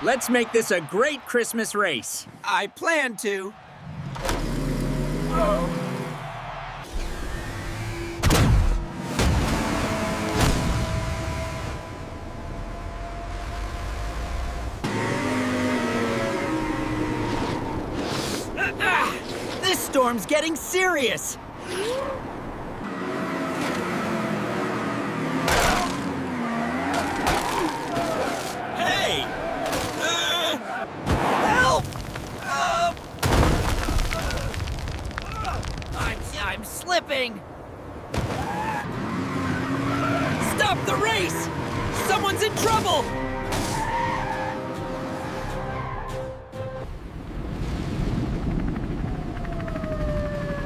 Let's make this a great Christmas race. I plan to. This storm's getting serious. Hey! Help! I'm slipping. Stop the race! Someone's in trouble!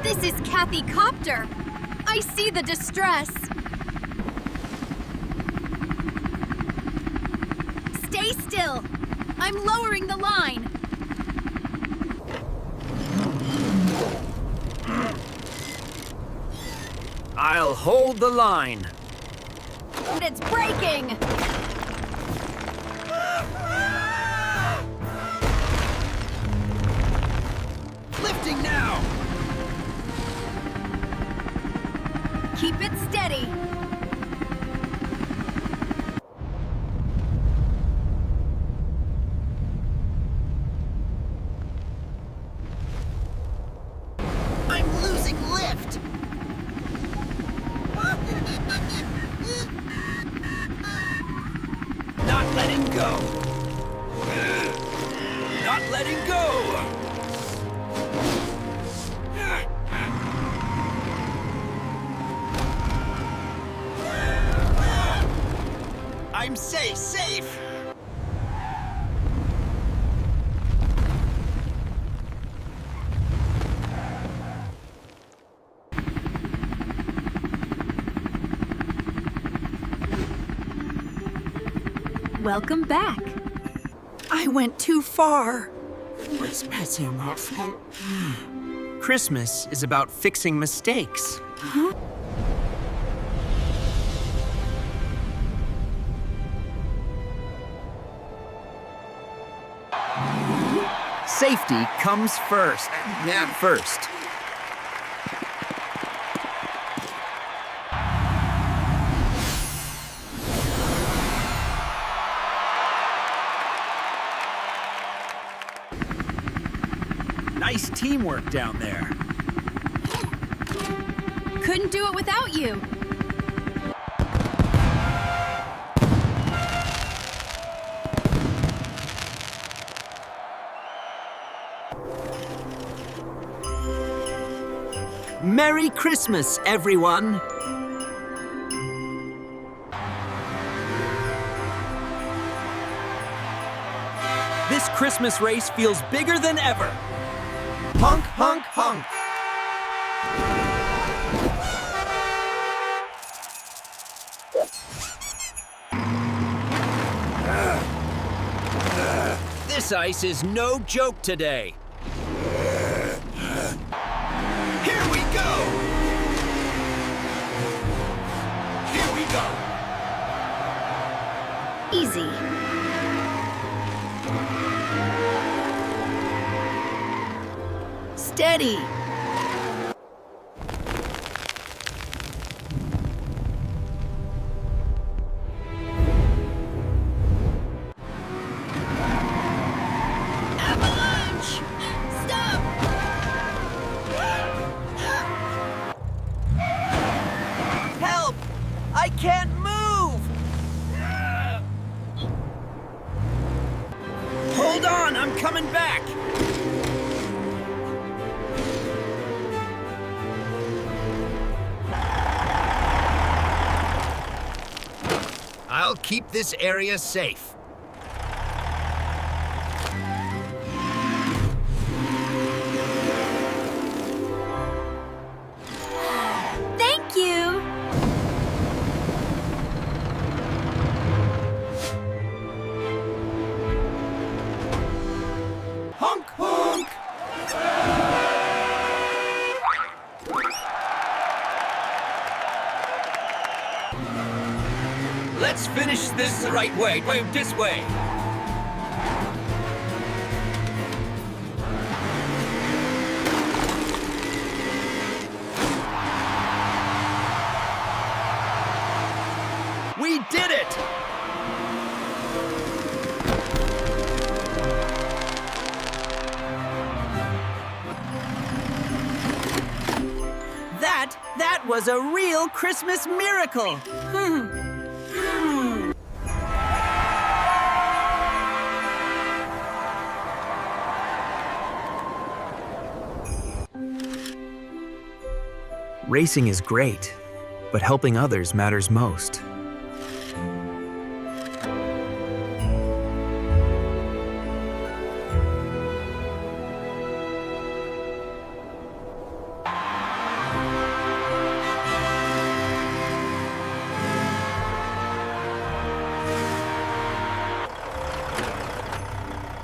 This is Kathy Copter. I see the distress. Stay still. I'm lowering the line. I'll hold the line. And it's breaking. Lifting now. Keep it steady. I'm losing lift. Not letting go. Not letting go. I'm safe. Welcome back. I went too far. Christmas is about fixing mistakes. Safety comes first. First. Nice teamwork down there. Couldn't do it without you. Merry Christmas, everyone! This Christmas race feels bigger than ever. Honk, honk, honk. This ice is no joke today. Here we go. Here we go. Easy. Steady. Avalanche! Stop! Help! I can't move! Hold on, I'm coming back! I'll keep this area safe. Thank you! Honk, honk. Let's finish this the right way. Wait, this way. That was a real Christmas miracle. Racing is great, but helping others matters most.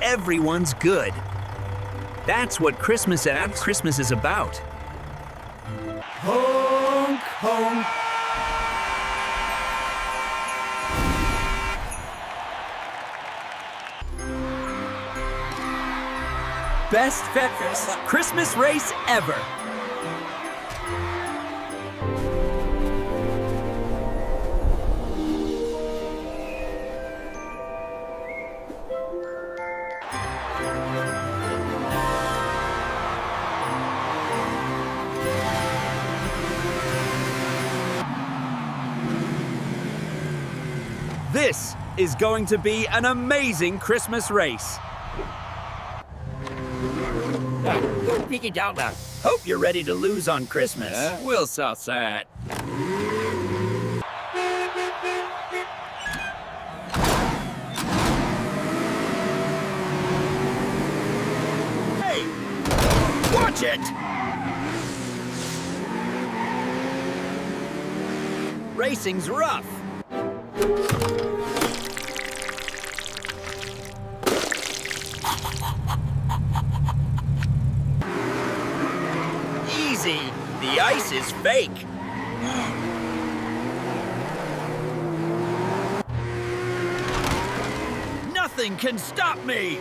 Everyone's good. That's what Christmas is about. Honk, honk. Best Christmas race ever. This is going to be an amazing Christmas race. Hope you're ready to lose on Christmas. We'll sauce that. Hey! Watch it! Racing's rough. Easy. The ice is fake. Nothing can stop me.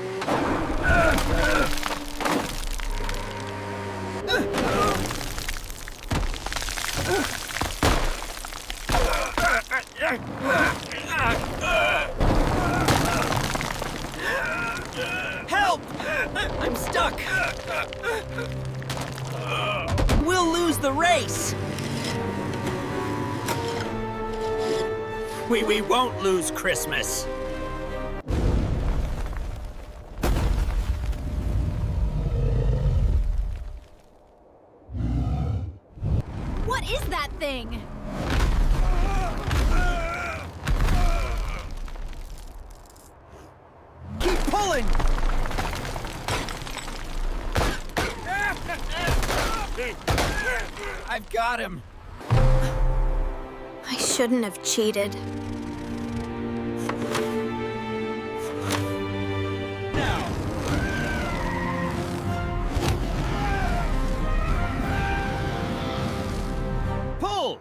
Help! I'm stuck. We'll lose the race. We won't lose Christmas. What is that thing? Keep pulling. I've got him. I shouldn't have cheated. Pull.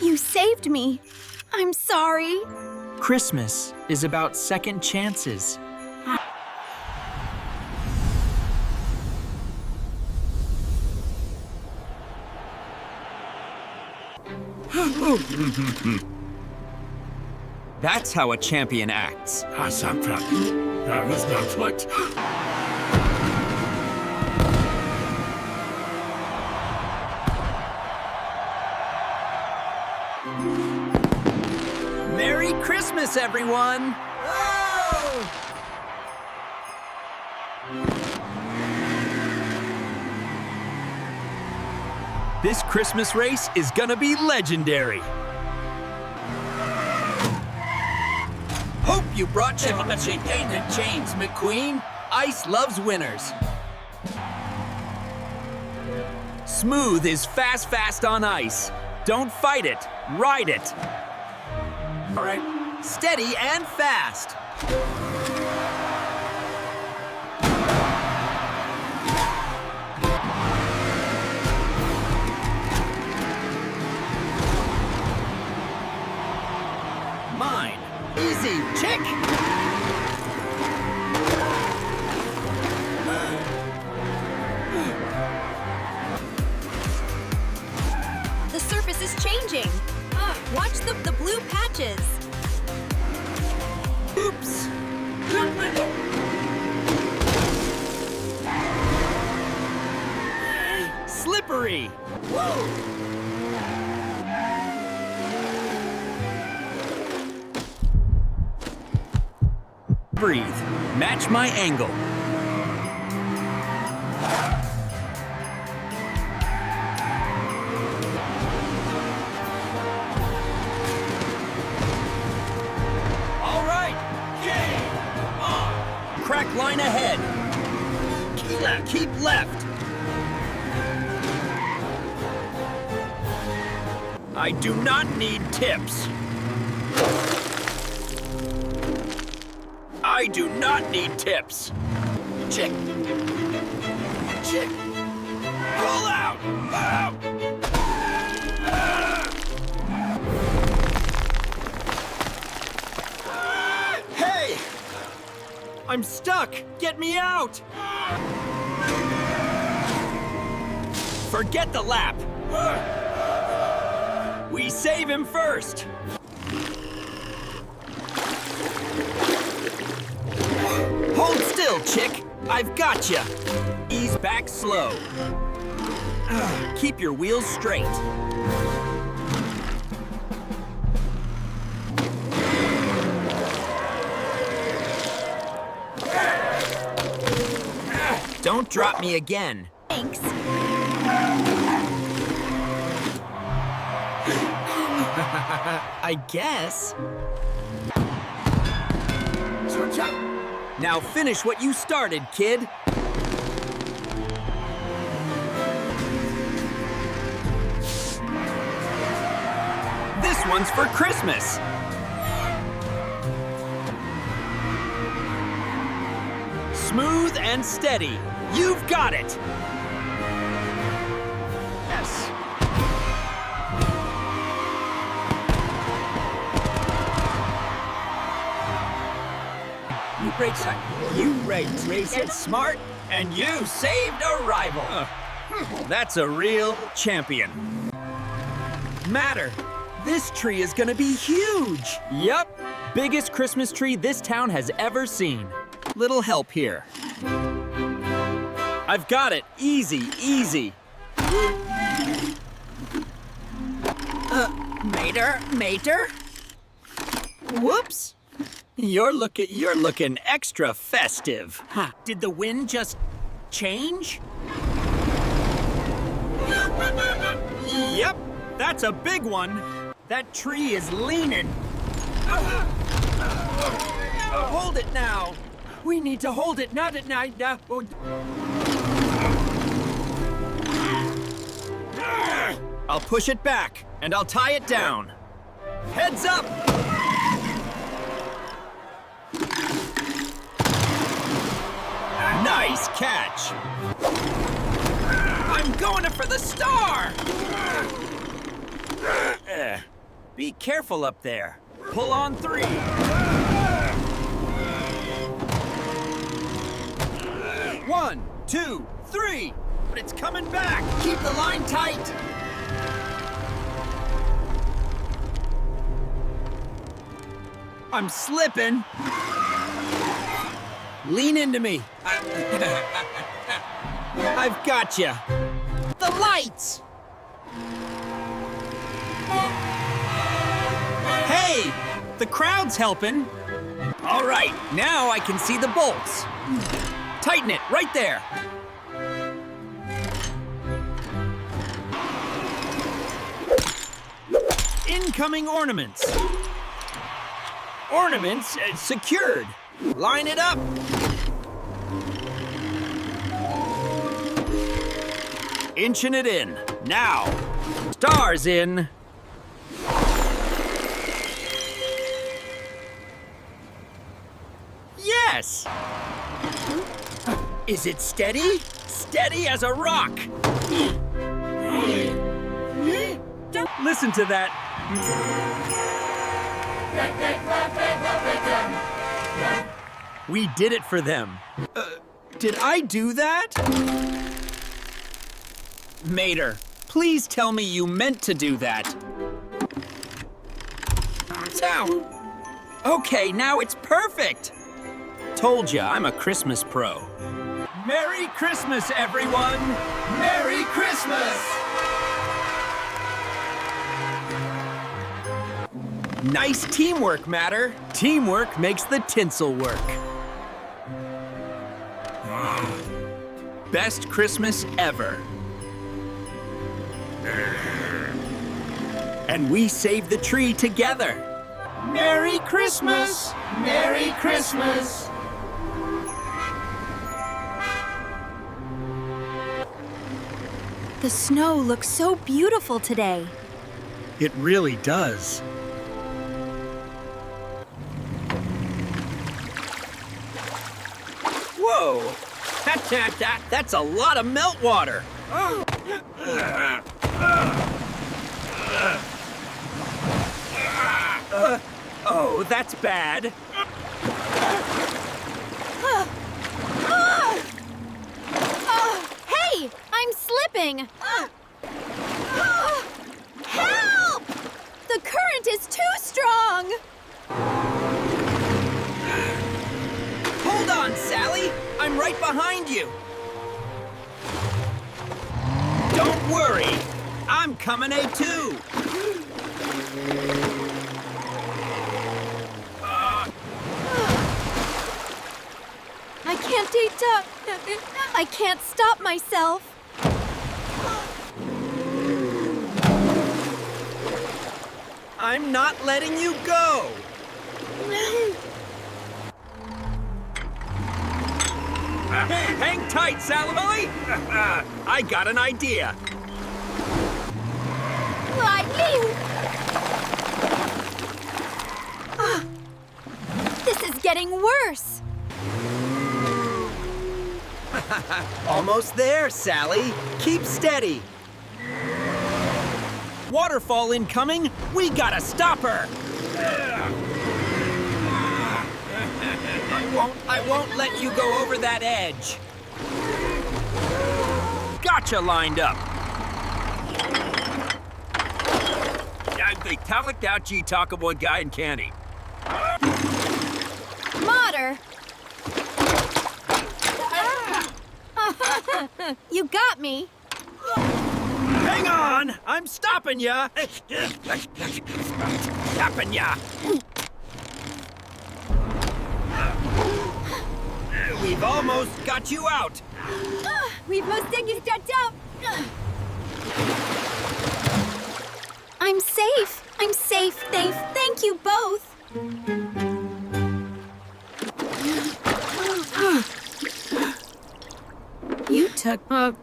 You saved me. I'm sorry. Christmas is about second chances. That's how a champion acts. Merry Christmas, everyone! This Christmas race is gonna be legendary. Hope you brought championship chains, McQueen. Ice loves winners. Smooth is fast on ice. Don't fight it, ride it. All right. Steady and fast. Mine. Easy, chick. The surface is changing. Watch the blue patches. Oops. Slippery. Breathe. Match my angle. All right. Game on. Crack line ahead. Keep left. I do not need tips. I do not need tips. Chick. Chick. Pull out. Out. Hey! I'm stuck. Get me out. Forget the lap. We save him first. Hold still, chick. I've got you. Ease back slow. Keep your wheels straight. Don't drop me again. Thanks. I guess. Now finish what you started, kid. This one's for Christmas. Smooth and steady. You've got it. Yes. You raced it smart, and you saved a rival. That's a real champion. Matter. This tree is gonna be huge. Yep. Biggest Christmas tree this town has ever seen. Little help here. I've got it. Easy, easy. Mater? Whoops. You're looking extra festive. Huh. Did the wind just change? Yep, that's a big one. That tree is leaning. Hold it now. We need to hold it, not at night. I'll push it back, and I'll tie it down. Heads up! Nice catch! I'm going for the star! Be careful up there. Pull on 3. 1, 2, 3! But it's coming back! Keep the line tight! I'm slipping! Lean into me. I've got you. The lights! Hey! The crowd's helping. All right, now I can see the bolts. Tighten it right there. Incoming ornaments. Ornaments secured. Line it up. Inching it in. Now, stars in. Yes! Is it steady? Steady as a rock. Listen to that. We did it for them. Did I do that? Mater, please tell me you meant to do that. Ow. Okay, now it's perfect. Told ya, I'm a Christmas pro. Merry Christmas, everyone! Merry Christmas! Nice teamwork, Matter. Teamwork makes the tinsel work. Best Christmas ever. And we saved the tree together. Merry Christmas! Merry Christmas! The snow looks so beautiful today. It really does. Whoa! That's a lot of meltwater. Oh, that's bad. Hey, I'm slipping. Help! The current is too strong. Hold on, Sally. I'm right behind you. Don't worry. I'm coming too. I can't stop myself. I'm not letting you go. Hang tight, Sally. I got an idea. This is getting worse. Almost there, Sally. Keep steady. Waterfall incoming. We gotta stop her. I won't let you go over that edge. Gotcha lined up. Guy and Candy. Mater. You got me. Hang on! I'm stopping ya! Stopping ya! We've almost got you out! We've most taken stepped out. I'm safe. I'm safe. Thank you both.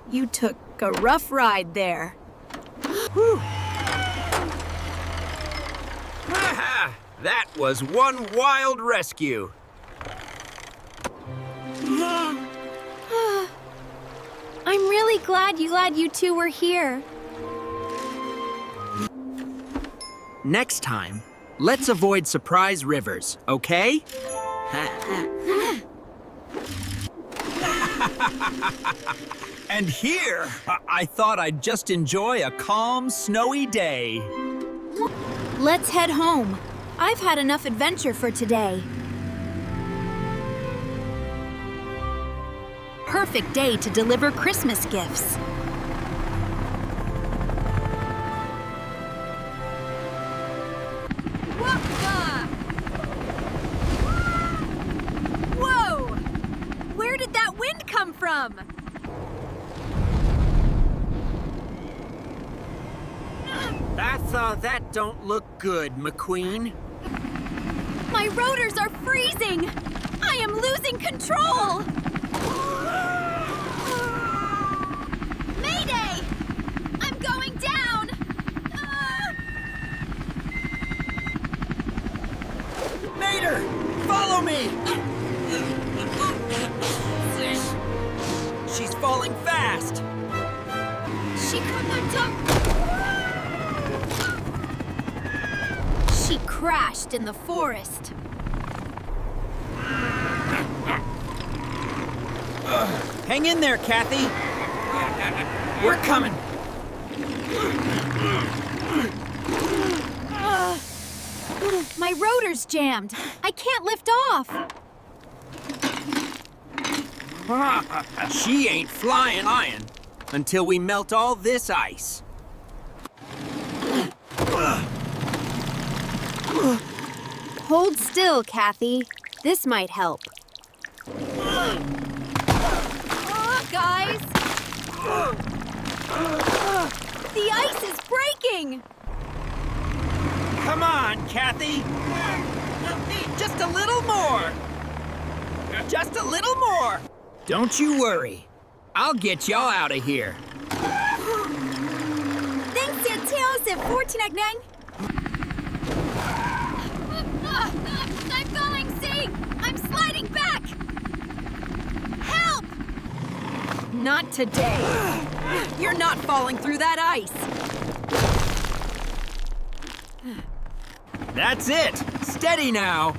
You took a rough ride there. That was one wild rescue. I'm really glad you two were here. Next time, let's avoid surprise rivers, okay? And here, I thought I'd just enjoy a calm, snowy day. Let's head home. I've had enough adventure for today. Perfect day to deliver Christmas gifts. Whoa! Where did that wind come from? That don't look good, McQueen. My rotors are freezing! I am losing control! Mayday! I'm going down! Mater, follow me! She's falling fast. She crashed in the forest. Hang in there, Kathy. We're coming. My rotor's jammed. I can't lift off. She ain't flying iron until we melt all this ice. Hold still, Kathy. This might help. Guys! The ice is breaking! Come on, Kathy. Just a little more. Just a little more. Don't you worry. I'll get y'all out of here. Thanks, Santios, Fortinagnang. I'm going, see? I'm sliding back! Help! Not today. You're not falling through that ice. That's it. Steady now.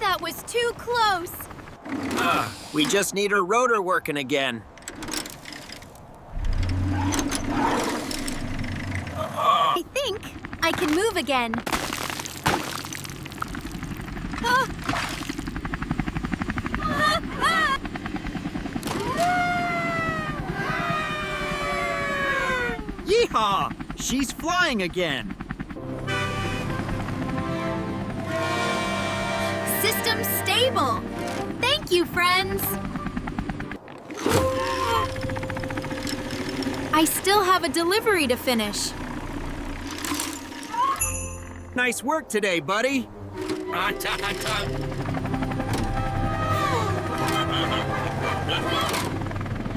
That was too close. We just need her rotor working again. I think I can move again. Ah. Ah, ah. Yeehaw! She's flying again. System stable. Thank you, friends. I still have a delivery to finish. Nice work today, buddy.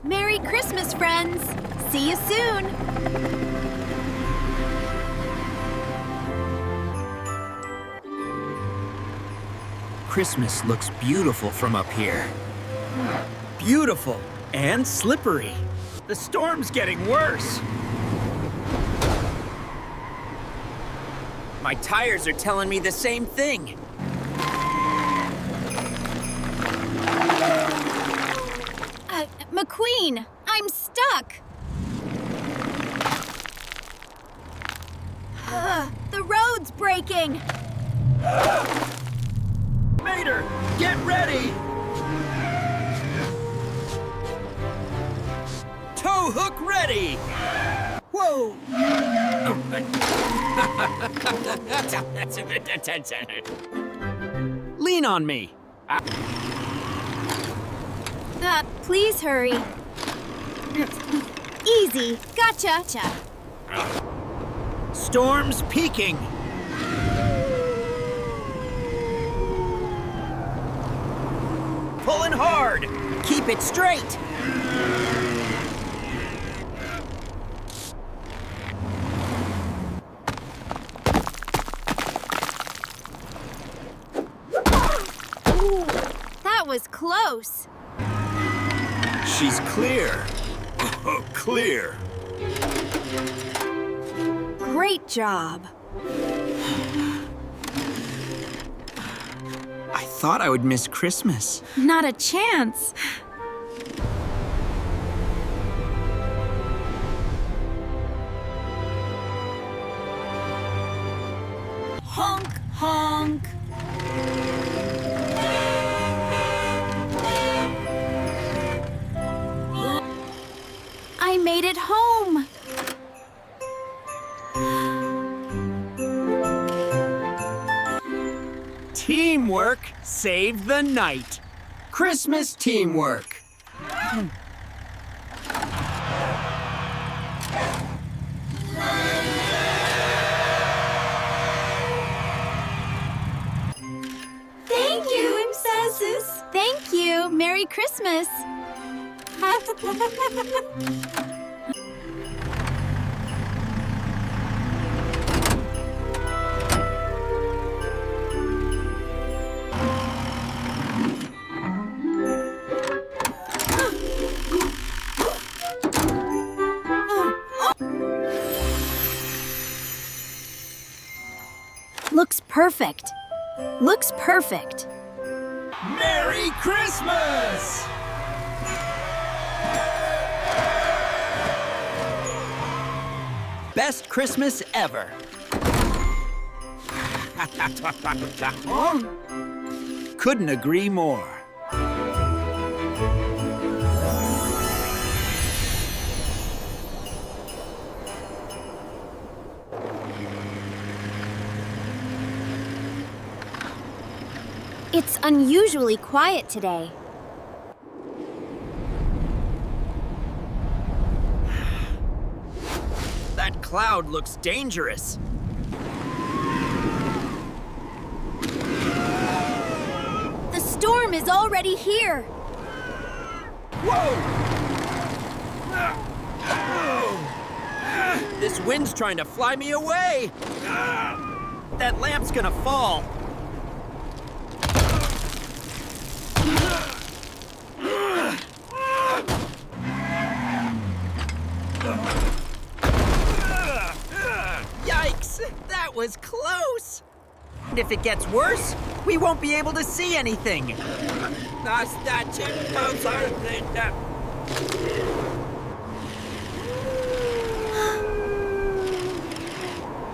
Merry Christmas, friends. See you soon. Christmas looks beautiful from up here. Beautiful and slippery. The storm's getting worse. My tires are telling me the same thing. McQueen, I'm stuck. The road's breaking. Mater, get ready! Tow hook ready! Whoa! Lean on me. Please hurry. Easy. Gotcha. Storm's peaking. Pulling hard. Keep it straight. That was close. She's clear. Clear. Great job. I thought I would miss Christmas. Not a chance. Honk, honk. I made it home. Teamwork saved the night. Christmas teamwork. Thank you, Princesses. Thank you. Merry Christmas. perfect. Looks perfect. Merry Christmas! Best Christmas ever. Couldn't agree more. It's unusually quiet today. That cloud looks dangerous. The storm is already here. Whoa! This wind's trying to fly me away. That lamp's gonna fall. Yikes! That was close! And if it gets worse, we won't be able to see anything.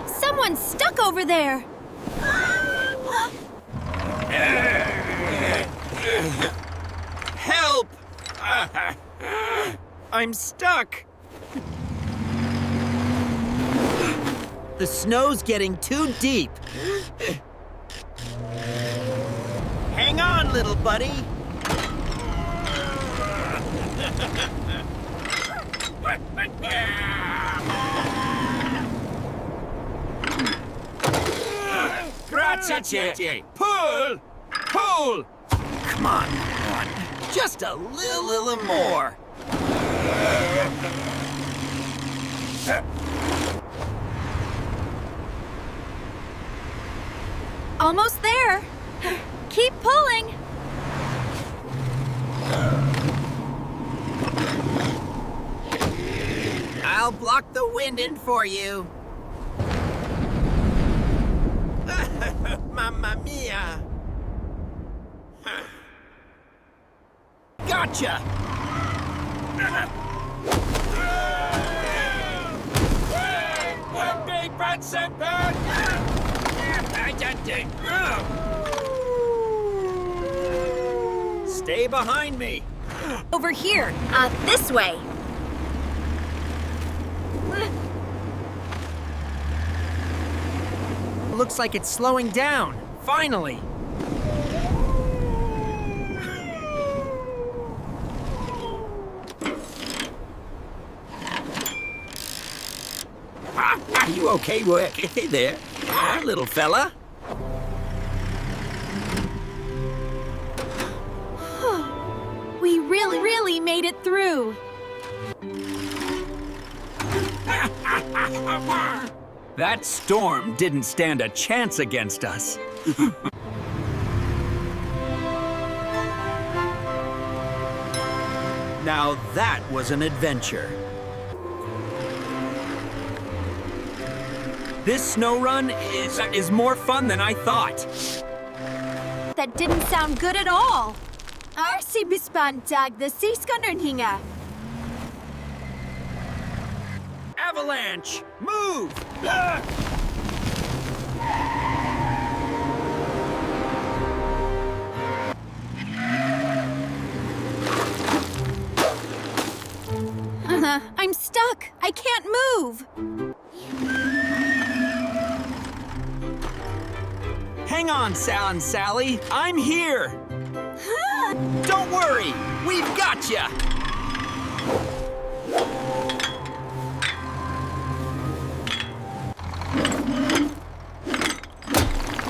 Someone's stuck over there. Help! I'm stuck. The snow's getting too deep. Hang on, little buddy. Grazie. Pull! Pull! Come on. Just a little more. Almost there. Keep pulling. I'll block the wind in for you. Mamma mia. Gotcha. Big bad sunburn. Stay behind me. Over here. This way. Looks like it's slowing down. Finally. Are you okay, Work? Hey there. Little fella. We really made it through. That storm didn't stand a chance against us. Now that was an adventure. This snow run is more fun than I thought. That didn't sound good at all. Arsi bispantag the siskanunhinga. Avalanche! Move! I'm stuck. I can't move. Hang on, Sal and Sally. I'm here. Don't worry. We've got ya.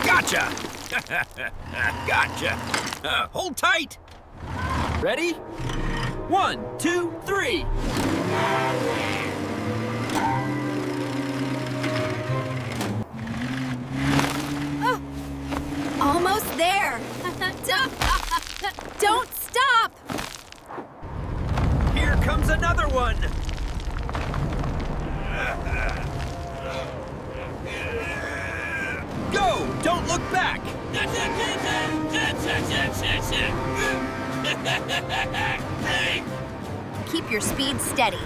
Gotcha. Gotcha. Hold tight. Ready? 1, 2, 3. Almost there. Don't stop. Here comes another one. Go! Don't look back! Keep your speed steady.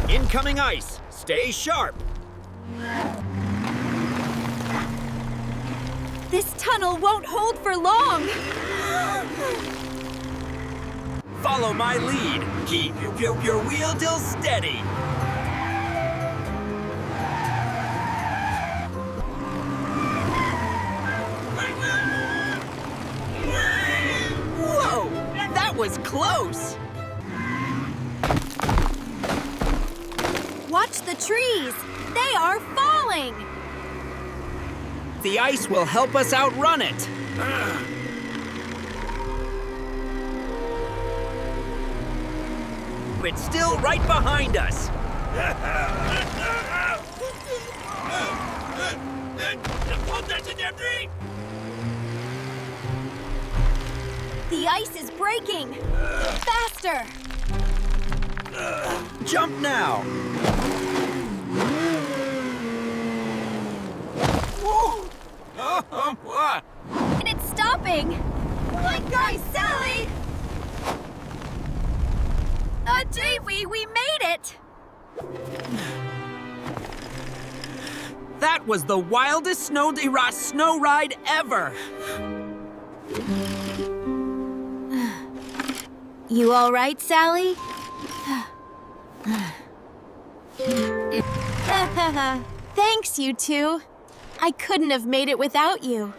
Incoming ice! Stay sharp! This tunnel won't hold for long. Follow my lead. Keep your wheel till steady. Whoa! That was close! Watch the trees. They are falling. The ice will help us outrun it. It's still right behind us. The ice is breaking. Faster. Jump now. And it's stopping. Good guy, Sally. Gee, we made it. That was the wildest snow ride ever. You all right, Sally? Thanks, you two. I couldn't have made it without you.